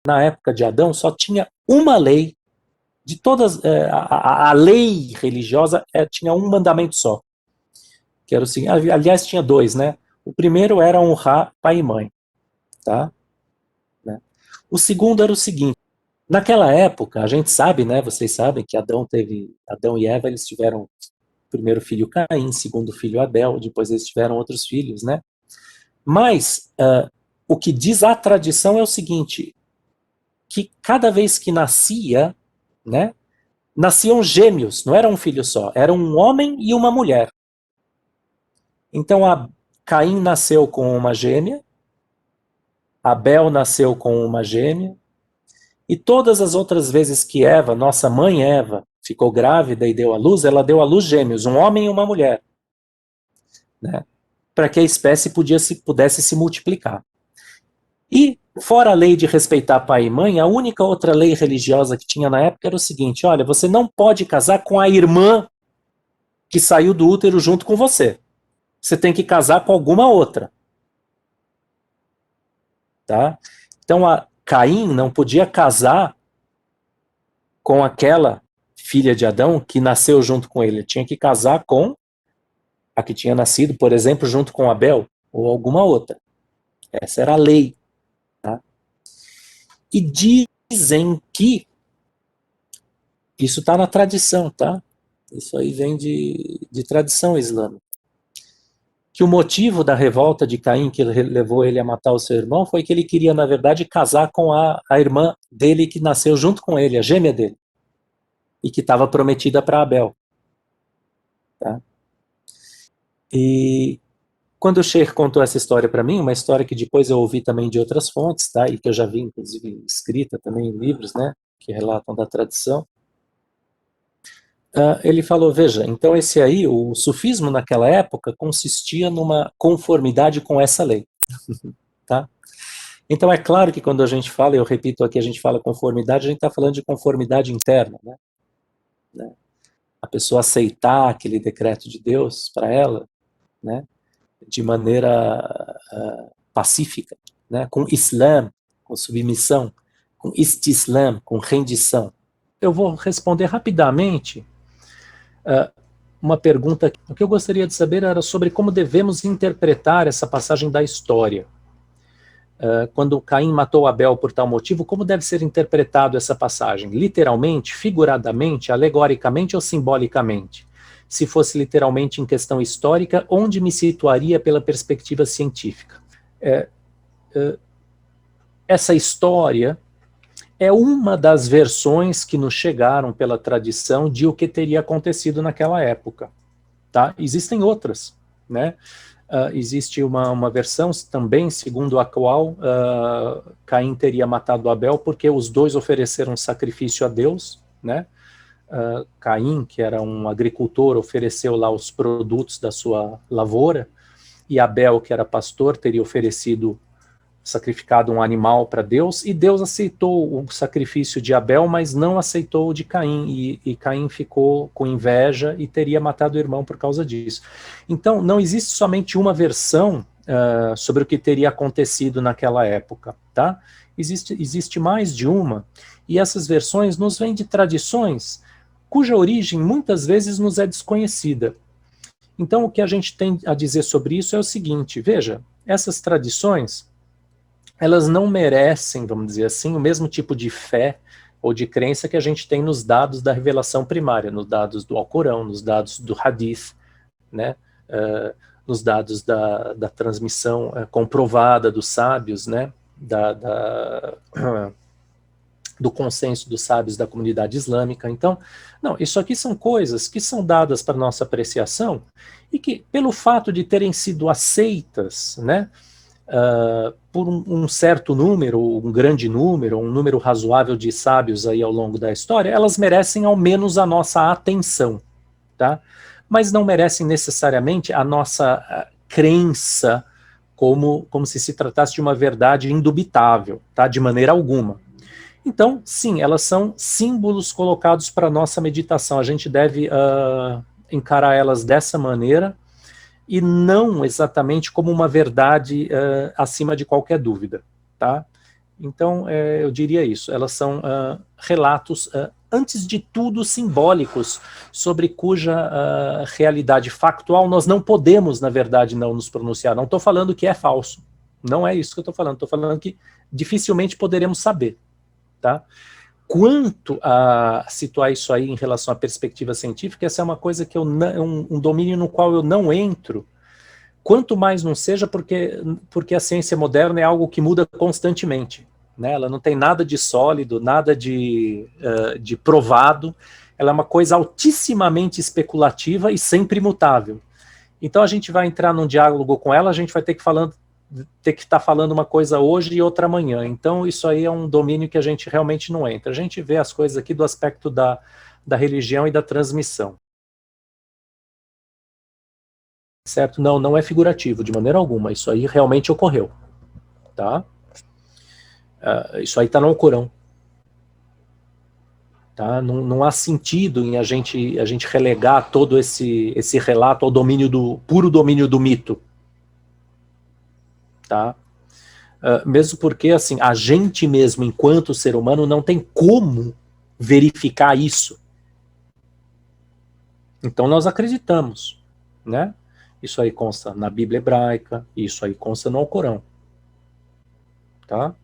na época de Adão, só tinha uma lei, de todas, a lei religiosa tinha um mandamento só, que era o seguinte, aliás tinha dois, né? O primeiro era honrar pai e mãe, tá? Né? O segundo era o seguinte, naquela época, a gente sabe, né, vocês sabem que Adão e Eva, eles tiveram o primeiro filho Caim, segundo filho Abel, depois eles tiveram outros filhos, né? Mas o que diz a tradição é o seguinte, que cada vez que nascia, né, nasciam gêmeos, não era um filho só, era um homem e uma mulher. Então Caim nasceu com uma gêmea, Abel nasceu com uma gêmea, e todas as outras vezes que Eva, nossa mãe Eva, ficou grávida e deu à luz, ela deu à luz gêmeos, um homem e uma mulher, né, para que a espécie pudesse se multiplicar. E, fora a lei de respeitar pai e mãe, a única outra lei religiosa que tinha na época era o seguinte, olha, você não pode casar com a irmã que saiu do útero junto com você. Você tem que casar com alguma outra. Tá? Então, Caim não podia casar com aquela filha de Adão que nasceu junto com ele. Ele tinha que casar com a que tinha nascido, por exemplo, junto com Abel, ou alguma outra. Essa era a lei. Tá? E dizem que isso está na tradição, tá? Isso aí vem de tradição islâmica. Que o motivo da revolta de Caim que levou ele a matar o seu irmão foi que ele queria, na verdade, casar com a irmã dele que nasceu junto com ele, a gêmea dele, e que estava prometida para Abel. Tá? E quando o Sheikh contou essa história para mim, uma história que depois eu ouvi também de outras fontes, tá? E que eu já vi, inclusive, escrita também em livros, né? Que relatam da tradição. Ele falou, veja, então esse aí, o sufismo naquela época consistia numa conformidade com essa lei, tá? Então é claro que quando a gente fala, eu repito aqui, a gente fala conformidade, a gente está falando de conformidade interna, né? A pessoa aceitar aquele decreto de Deus para ela, né? De maneira pacífica, né? Com Islã, com submissão, com istislam, com rendição. Eu vou responder rapidamente uma pergunta. O que eu gostaria de saber era sobre como devemos interpretar essa passagem da história. Quando Caim matou Abel por tal motivo, como deve ser interpretado essa passagem? Literalmente, figuradamente, alegoricamente ou simbolicamente? Se fosse literalmente em questão histórica, onde me situaria pela perspectiva científica? Essa história é uma das versões que nos chegaram pela tradição de o que teria acontecido naquela época. Tá? Existem outras, né? Existe uma versão também, segundo a qual Caim teria matado Abel porque os dois ofereceram sacrifício a Deus, né? Caim, que era um agricultor, ofereceu lá os produtos da sua lavoura, e Abel, que era pastor, teria sacrificado um animal para Deus, e Deus aceitou o sacrifício de Abel, mas não aceitou o de Caim, e Caim ficou com inveja e teria matado o irmão por causa disso. Então, não existe somente uma versão sobre o que teria acontecido naquela época, tá? Existe mais de uma, e essas versões nos vêm de tradições cuja origem muitas vezes nos é desconhecida. Então, o que a gente tem a dizer sobre isso é o seguinte, veja, essas tradições elas não merecem, vamos dizer assim, o mesmo tipo de fé ou de crença que a gente tem nos dados da revelação primária, nos dados do Alcorão, nos dados do Hadith, né? Nos dados da transmissão comprovada dos sábios, né? Do consenso dos sábios da comunidade islâmica. Então, não, isso aqui são coisas que são dadas para nossa apreciação e que, pelo fato de terem sido aceitas, né? Por um certo número, um grande número, um número razoável de sábios aí ao longo da história, elas merecem ao menos a nossa atenção, tá? Mas não merecem necessariamente a nossa crença como se tratasse de uma verdade indubitável, tá? De maneira alguma. Então, sim, elas são símbolos colocados para a nossa meditação. A gente deve encarar elas dessa maneira, e não exatamente como uma verdade acima de qualquer dúvida, tá? Então, eu diria isso, elas são relatos, antes de tudo, simbólicos, sobre cuja realidade factual nós não podemos, na verdade, não nos pronunciar. Não estou falando que é falso, não é isso que eu estou falando que dificilmente poderemos saber, tá? Quanto a situar isso aí em relação à perspectiva científica, essa é uma coisa que um domínio no qual eu não entro, quanto mais não seja porque a ciência moderna é algo que muda constantemente, né? Ela não tem nada de sólido, nada de provado, ela é uma coisa altissimamente especulativa e sempre mutável. Então a gente vai entrar num diálogo com ela, a gente vai ter que estar falando uma coisa hoje e outra amanhã. Então isso aí é um domínio que a gente realmente não entra. A gente vê as coisas aqui do aspecto da religião e da transmissão. Certo? Não, não é figurativo, de maneira alguma. Isso aí realmente ocorreu. Tá? Isso aí está no Alcorão. Tá? Não, não há sentido em a gente relegar todo esse relato ao puro domínio do mito. Tá? Mesmo porque assim, a gente mesmo, enquanto ser humano, não tem como verificar isso. Então nós acreditamos, né? Isso aí consta na Bíblia hebraica, isso aí consta no Alcorão. Tá?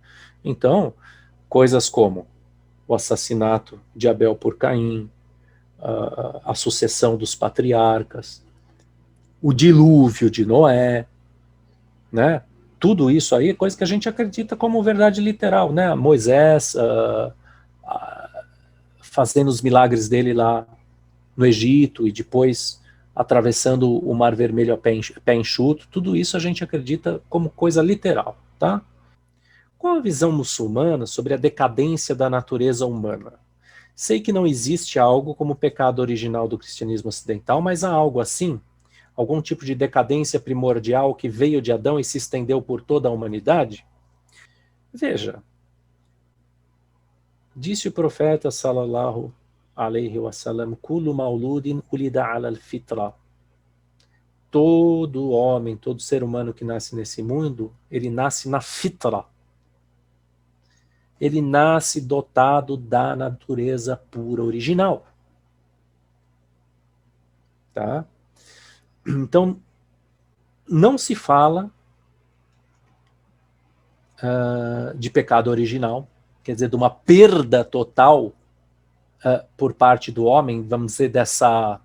Então, coisas como o assassinato de Abel por Caim, a sucessão dos patriarcas, o dilúvio de Noé, né? Tudo isso aí é coisa que a gente acredita como verdade literal, né? Moisés fazendo os milagres dele lá no Egito e depois atravessando o Mar Vermelho a pé enxuto, tudo isso a gente acredita como coisa literal, tá? Qual a visão muçulmana sobre a decadência da natureza humana? Sei que não existe algo como o pecado original do cristianismo ocidental, mas há algo assim? Algum tipo de decadência primordial que veio de Adão e se estendeu por toda a humanidade? Veja, disse o profeta sallallahu alaihi wasallam, Kullu mauludin ulida ala al-fitra. Todo homem, todo ser humano que nasce nesse mundo, ele nasce na fitra. Ele nasce dotado da natureza pura original. Tá? Então, não se fala de pecado original, quer dizer, de uma perda total por parte do homem, vamos dizer, dessa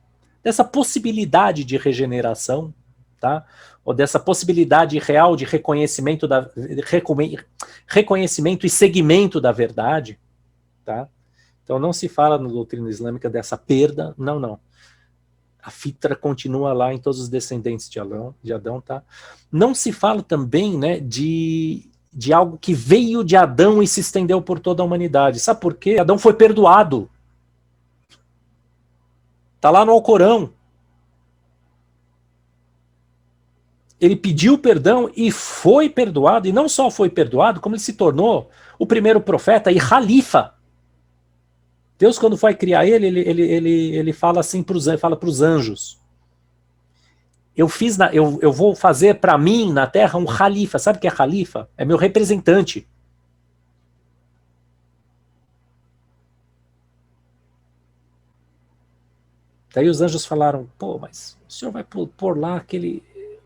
possibilidade de regeneração, tá? Ou dessa possibilidade real de reconhecimento reconhecimento e seguimento da verdade, tá? Então não se fala na doutrina islâmica dessa perda, não, não. A fitra continua lá em todos os descendentes de Adão, tá? Não se fala também, né, de algo que veio de Adão e se estendeu por toda a humanidade. Sabe por quê? Adão foi perdoado. Está lá no Alcorão. Ele pediu perdão e foi perdoado, e não só foi perdoado, como ele se tornou o primeiro profeta e califa. Deus, quando foi criar ele fala assim para os anjos. Eu vou fazer para mim na terra um califa. Sabe o que é califa? É meu representante. Daí os anjos falaram, pô, mas o senhor vai pôr lá aquele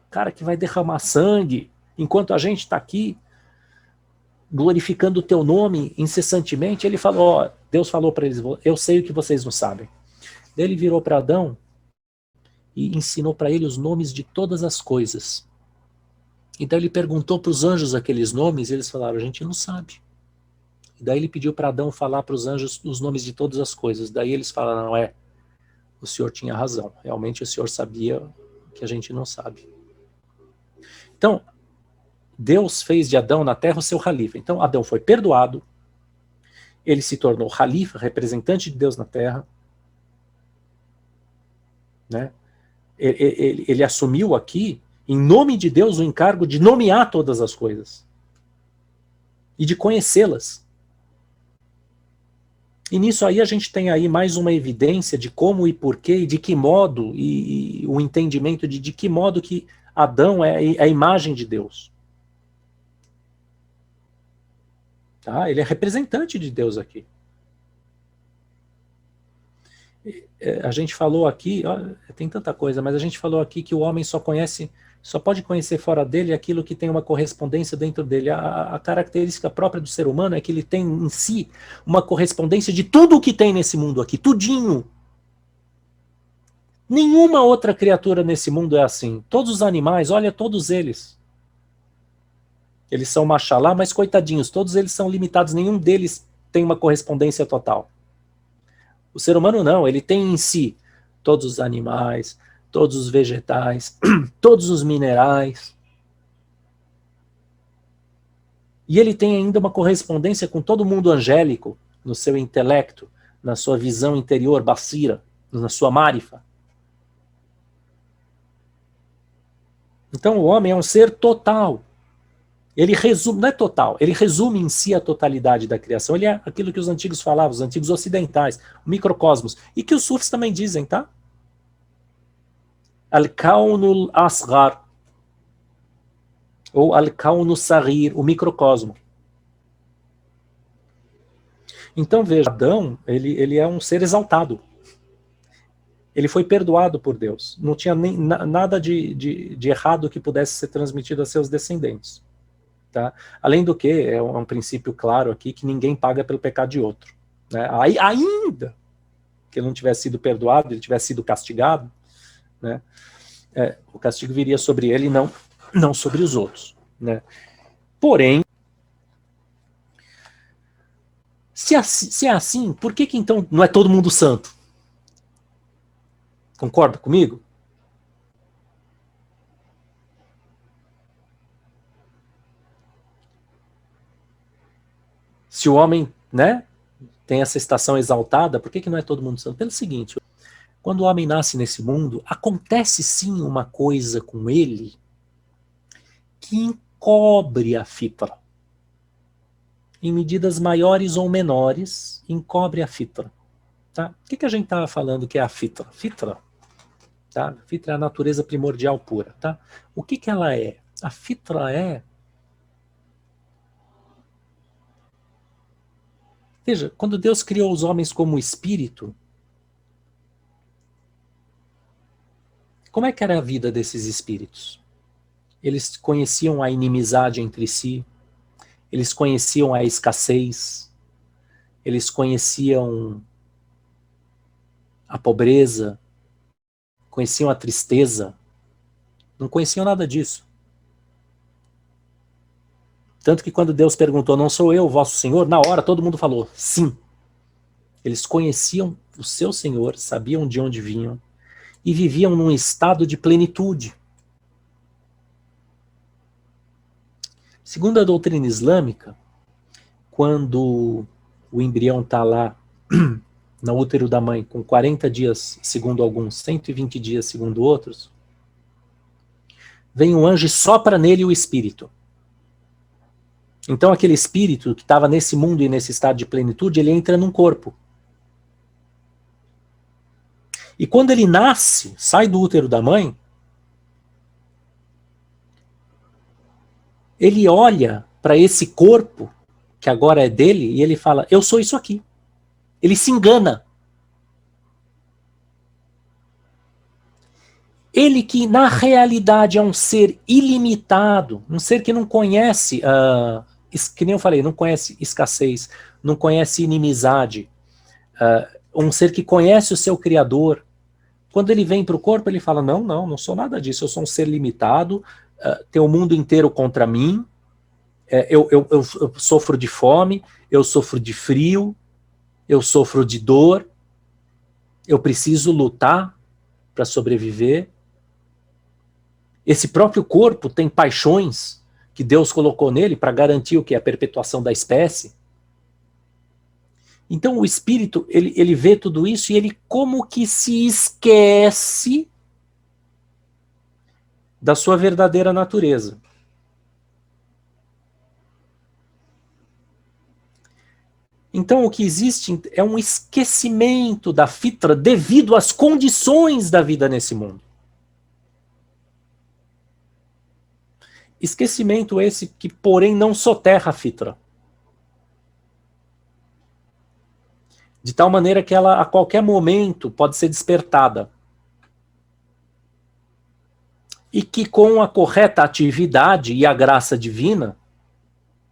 cara que vai derramar sangue, enquanto a gente está aqui glorificando o teu nome incessantemente. Ele falou, ó, Deus falou para eles, eu sei o que vocês não sabem. Daí ele virou para Adão e ensinou para ele os nomes de todas as coisas. Então ele perguntou para os anjos aqueles nomes, e eles falaram, a gente não sabe. E daí ele pediu para Adão falar para os anjos os nomes de todas as coisas. Daí eles falaram, não, o senhor tinha razão. Realmente o senhor sabia que a gente não sabe. Então, Deus fez de Adão na terra o seu califa. Então, Adão foi perdoado, ele se tornou califa, representante de Deus na terra, né? Ele assumiu aqui, em nome de Deus, o encargo de nomear todas as coisas e de conhecê-las. E nisso aí a gente tem aí mais uma evidência de como e porquê e de que modo, e o entendimento de que modo que Adão é a imagem de Deus. Tá? Ele é representante de Deus aqui. A gente falou aqui, ó, tem tanta coisa, mas a gente falou aqui que o homem só pode conhecer fora dele aquilo que tem uma correspondência dentro dele. A característica própria do ser humano é que ele tem em si uma correspondência de tudo o que tem nesse mundo aqui, tudinho. Nenhuma outra criatura nesse mundo é assim. Todos os animais, olha todos eles. Eles são machalá, mas coitadinhos, todos eles são limitados, nenhum deles tem uma correspondência total. O ser humano não, ele tem em si todos os animais, todos os vegetais, todos os minerais. E ele tem ainda uma correspondência com todo mundo angélico, no seu intelecto, na sua visão interior, basira, na sua marifa. Então o homem é um ser total. Ele resume, não é total, ele resume em si a totalidade da criação. Ele é aquilo que os antigos falavam, os antigos ocidentais, o microcosmos. E que os sufis também dizem, tá? Al-Kaunul Asghar. Ou Al-Kaunul Saghir, o microcosmo. Então veja, Adão, ele é um ser exaltado. Ele foi perdoado por Deus. Não tinha nem, nada de errado que pudesse ser transmitido a seus descendentes. Tá? Além do que, é um princípio claro aqui, que ninguém paga pelo pecado de outro. Né? Ainda que ele não tivesse sido perdoado, ele tivesse sido castigado, né? O castigo viria sobre ele e não sobre os outros. Né? Porém, se é assim, por que então não é todo mundo santo? Concorda comigo? Se o homem, né, tem essa estação exaltada, por que não é todo mundo santo? Pelo seguinte, quando o homem nasce nesse mundo, acontece sim uma coisa com ele que encobre a fitra. Em medidas maiores ou menores, encobre a fitra. Tá? O que a gente estava falando que é a fitra? Fitra, tá? Fitra é a natureza primordial pura. Tá? O que ela é? A fitra é... Veja, quando Deus criou os homens como espírito, como é que era a vida desses espíritos? Eles conheciam a inimizade entre si, eles conheciam a escassez, eles conheciam a pobreza, conheciam a tristeza, não conheciam nada disso. Tanto que quando Deus perguntou, não sou eu, vosso Senhor, na hora todo mundo falou, sim. Eles conheciam o seu Senhor, sabiam de onde vinham, e viviam num estado de plenitude. Segundo a doutrina islâmica, quando o embrião está lá no útero da mãe com 40 dias, segundo alguns, 120 dias, segundo outros, vem um anjo e sopra nele o espírito. Então aquele espírito que estava nesse mundo e nesse estado de plenitude, ele entra num corpo. E quando ele nasce, sai do útero da mãe, ele olha para esse corpo, que agora é dele, e ele fala, eu sou isso aqui. Ele se engana. Ele que na realidade é um ser ilimitado, um ser que não conhece, que nem eu falei, não conhece escassez, não conhece inimizade, um ser que conhece o seu Criador. Quando ele vem para o corpo, ele fala, não sou nada disso, eu sou um ser limitado, tem o mundo inteiro contra mim, eu sofro de fome, eu sofro de frio, eu sofro de dor, eu preciso lutar para sobreviver. Esse próprio corpo tem paixões que Deus colocou nele para garantir o que? A perpetuação da espécie. Então o espírito, ele vê tudo isso e ele como que se esquece da sua verdadeira natureza. Então o que existe é um esquecimento da fitra devido às condições da vida nesse mundo. Esquecimento esse que, porém, não soterra a fitra. de tal maneira que ela a qualquer momento pode ser despertada. E que com a correta atividade e a graça divina,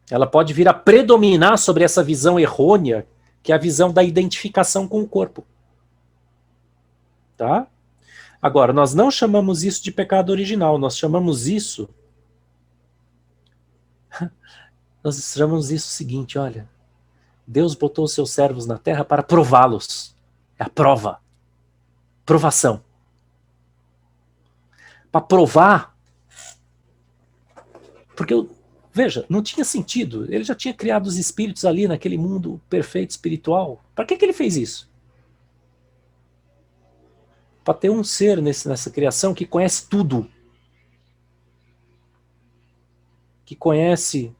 ela pode vir a predominar sobre essa visão errônea, que é a visão da identificação com o corpo. Tá? Agora, nós não chamamos isso de pecado original, nós chamamos isso o seguinte, olha, Deus botou os seus servos na terra para prová-los. É a prova. Provação. Para provar. Porque, veja, não tinha sentido. Ele já tinha criado os espíritos ali naquele mundo perfeito espiritual. Para que ele fez isso? Para ter um ser nessa criação que conhece tudo. Que conhece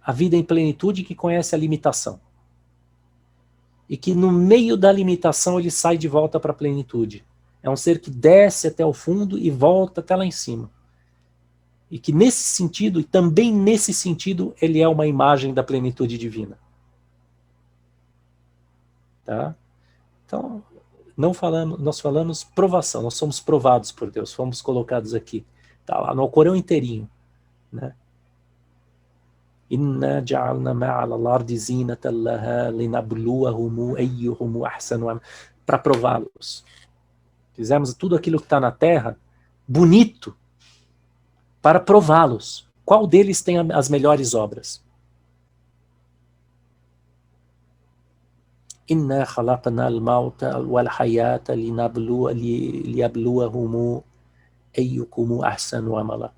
a vida em plenitude e que conhece a limitação. E que no meio da limitação ele sai de volta para a plenitude. É um ser que desce até o fundo e volta até lá em cima. E que nesse sentido, e também nesse sentido, ele é uma imagem da plenitude divina. Tá? Então, nós falamos provação, nós somos provados por Deus, fomos colocados aqui. Tá lá no Alcorão inteirinho. Né? Inna ja'alna ma'ala al-ardi zinatan laha linabluwahum ayyuhum ahsanu amala, para prová-los. Fizemos tudo aquilo que está na terra bonito para prová-los. Qual deles tem as melhores obras? Inna khalaqna al-mauta wal-hayata liyabluwahum ayyukum ahsanu amala.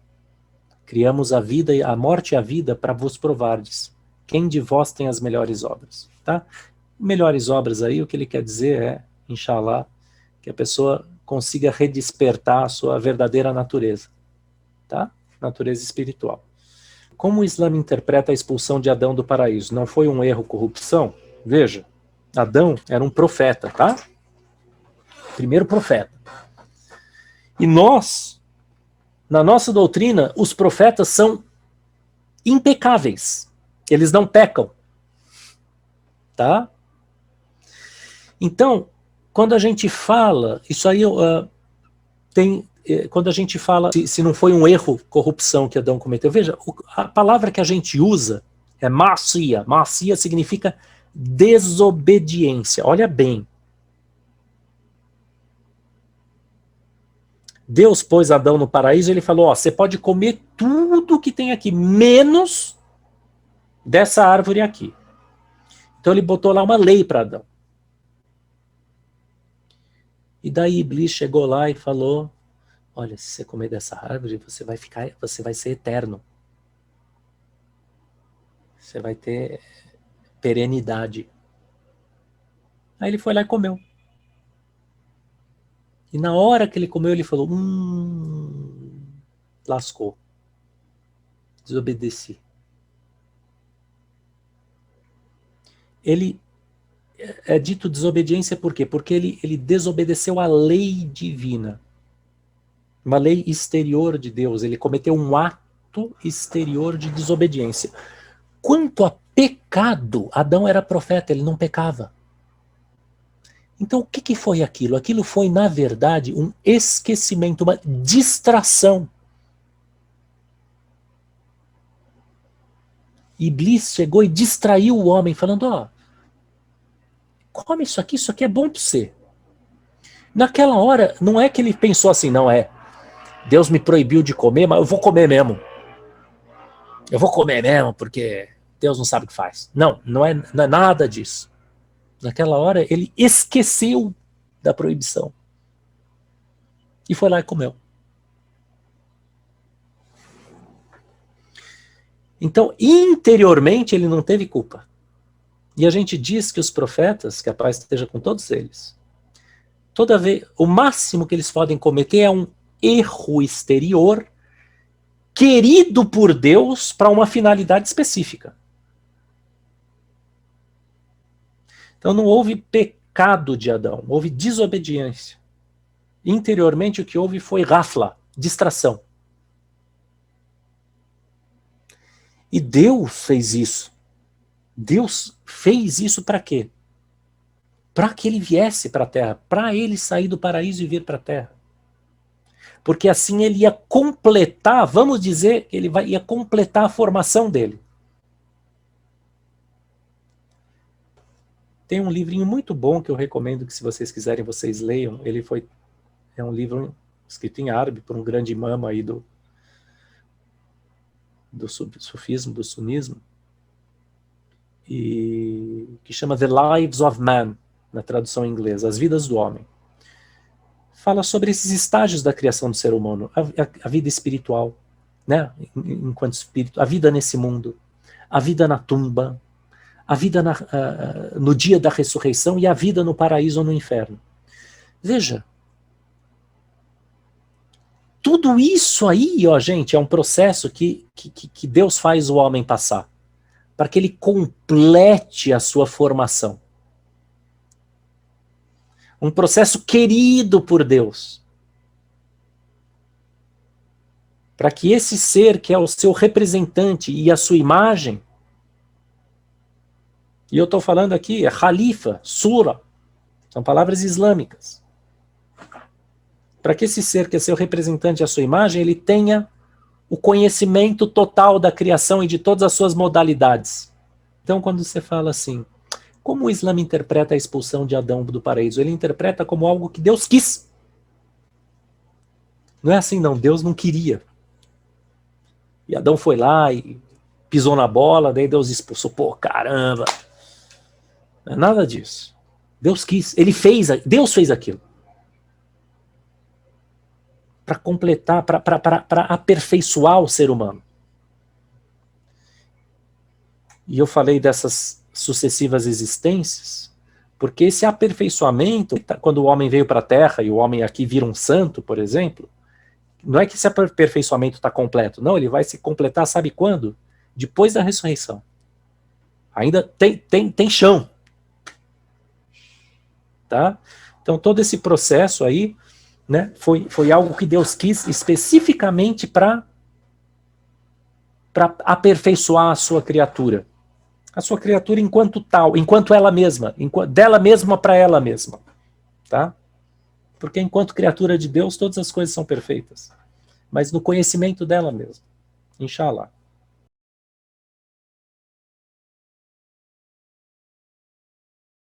Criamos a vida, a morte e a vida para vos provardes. Quem de vós tem as melhores obras? Tá? Melhores obras aí, o que ele quer dizer é, inshallah, que a pessoa consiga redespertar a sua verdadeira natureza. Tá? Natureza espiritual. Como o Islã interpreta a expulsão de Adão do paraíso? Não foi um erro, corrupção? Veja, Adão era um profeta, tá? Primeiro profeta. E nós, na nossa doutrina, os profetas são impecáveis. Eles não pecam. Tá? Então, quando a gente fala, isso aí quando a gente fala, se não foi um erro, corrupção que Adão cometeu, veja, a palavra que a gente usa é ma'siyah. Ma'siyah significa desobediência. Olha bem. Deus pôs Adão no paraíso e ele falou, ó, você pode comer tudo que tem aqui, menos dessa árvore aqui. Então ele botou lá uma lei para Adão. E daí Iblis chegou lá e falou, olha, se você comer dessa árvore, você vai ser eterno. Você vai ter perenidade. Aí ele foi lá e comeu. E na hora que ele comeu, ele falou, lascou. Desobedeci. Ele é dito desobediência por quê? Porque ele desobedeceu a lei divina. Uma lei exterior de Deus. Ele cometeu um ato exterior de desobediência. Quanto a pecado, Adão era profeta, ele não pecava. Então o que foi aquilo? Aquilo foi, na verdade, um esquecimento, uma distração. Iblis chegou e distraiu o homem, falando, ó, come isso aqui é bom para você. Naquela hora, não é que ele pensou assim, não é, Deus me proibiu de comer, mas eu vou comer mesmo. Eu vou comer mesmo, porque Deus não sabe o que faz. Não é nada disso. Naquela hora, ele esqueceu da proibição. E foi lá e comeu. Então, interiormente, ele não teve culpa. E a gente diz que os profetas, que a paz esteja com todos eles, toda vez, o máximo que eles podem cometer é um erro exterior querido por Deus para uma finalidade específica. Então não houve pecado de Adão, houve desobediência. Interiormente o que houve foi ghafla, distração. E Deus fez isso. Deus fez isso para quê? para que ele viesse para a Terra, para ele sair do paraíso e vir para a Terra. Porque assim ele ia completar, vamos dizer, ele ia completar a formação dele. Tem um livrinho muito bom que eu recomendo que, se vocês quiserem, vocês leiam. É um livro escrito em árabe por um grande imã aí do sufismo, do sunismo, e que chama The Lives of Man, na tradução em inglês, As Vidas do Homem. Fala sobre esses estágios da criação do ser humano, a vida espiritual, né? Enquanto espírito, a vida nesse mundo, a vida na tumba, a vida no dia da ressurreição e a vida no paraíso ou no inferno. Veja, tudo isso aí, ó, gente, é um processo que Deus faz o homem passar, para que ele complete a sua formação. Um processo querido por Deus. Para que esse ser, que é o seu representante e a sua imagem, e eu estou falando aqui, é Khalifa, Sura, são palavras islâmicas. Para que esse ser, que é seu representante e a sua imagem, ele tenha o conhecimento total da criação e de todas as suas modalidades. Então, quando você fala assim, como o Islã interpreta a expulsão de Adão do paraíso? Ele interpreta como algo que Deus quis. Não é assim, não. Deus não queria. E Adão foi lá e pisou na bola, daí Deus expulsou. Pô, caramba. Não é nada disso. Deus quis. Deus fez aquilo. Para completar, para aperfeiçoar o ser humano. E eu falei dessas sucessivas existências, porque esse aperfeiçoamento, quando o homem veio para a Terra e o homem aqui vira um santo, por exemplo, não é que esse aperfeiçoamento está completo, não, ele vai se completar, sabe quando? Depois da ressurreição. Ainda tem chão. Tá? Então todo esse processo aí, né, foi algo que Deus quis especificamente para aperfeiçoar a sua criatura. A sua criatura enquanto tal, enquanto ela mesma, dela mesma para ela mesma. Tá? Porque enquanto criatura de Deus, todas as coisas são perfeitas. Mas no conhecimento dela mesma. Inshallah.